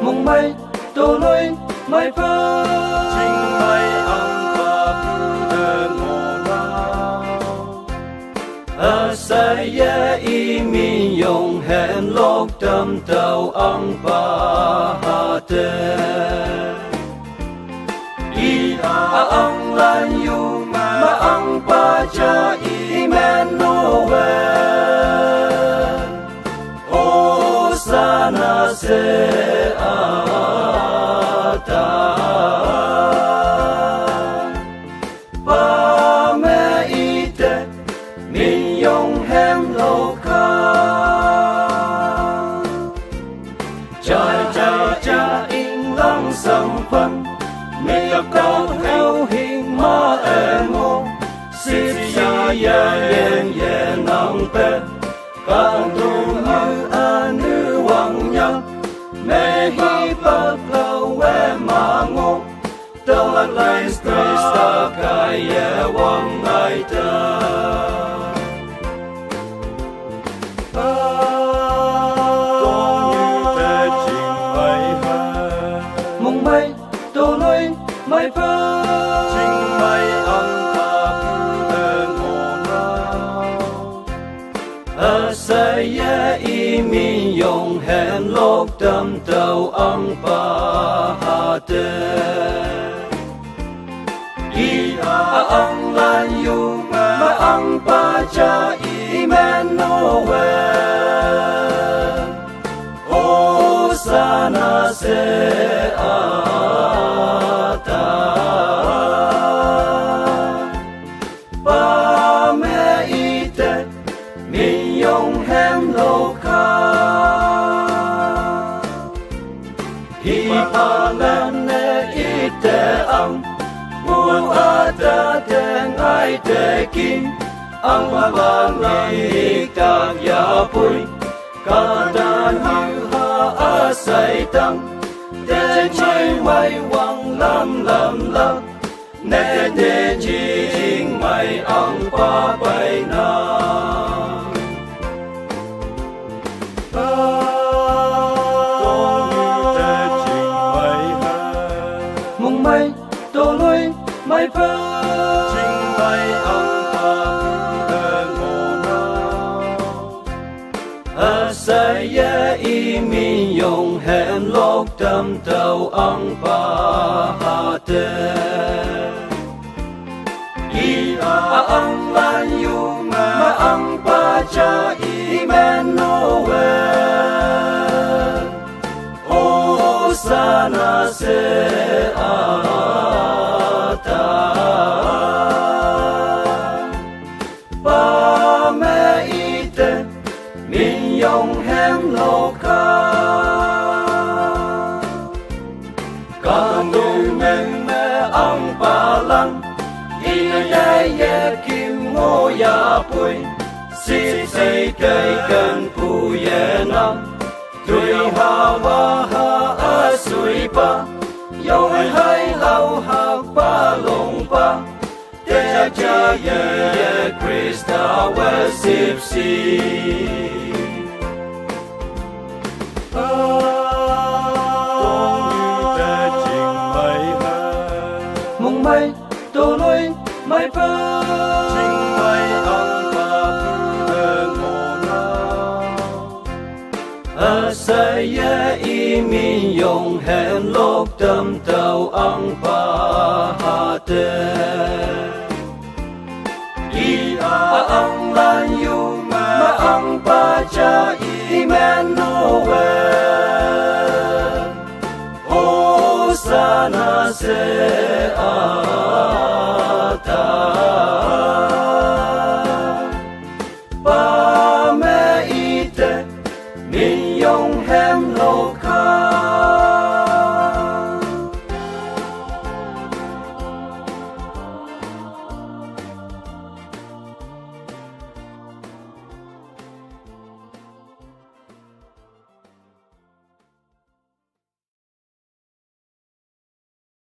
Mong mây tô lối mây phơ chính mây ông bà đờ ngô nào ở sai ye y mi yong hẹn lốc tâm tàu ông bà hà tê y ông lan yu mà ông bà cha Emmanuel Sana se ata ba me ite min yong hem lo ka cha in lang sam phân mi gặp cao theo hình ma emo xếp cha ye nang pe càng tu như nữ hoàng nhân mẹ hi bạc lâu mà ngô tông lạc lại Christa cái hoàng ngài ta mong mây tô lối mây phơ chính mây ông bà ngô nào sai ye y mi yong hẹn lốc tâm tàu ông bà hà tê y ông lan yu mà ông bà cha Emmanuel Sana se ata ba me ite min yong hem lo ka hi pa lan ne ite mu ata te ngai te ki ang ba ngai ta ya pui ka dan hu ha asai tang te chai mai wang lam ne te jing mai ang pa pai na mong mây tô lối mây phơ chính mây ông bà ngô nào sai ye y mi yong hẹn lốc tâm tàu ông bà hà tê y ông lan yu mà ông bà cha Emmanuel Sana se ata ba me ite min yong hem lo ka tu men me ang pa lang ye kim ngô ya pui si cây cần pu ye nam tui ha wa ha a sui pa yo hai lau ha pa long pa te cha ye Christa wa sip si mong mây tô lối mây phơ chính mây ông bà ngô nào sai ye y mi yong hẹn lốc tâm tàu ông bà hà tê y ông lan yu mà ông bà cha Emmanuel Sana se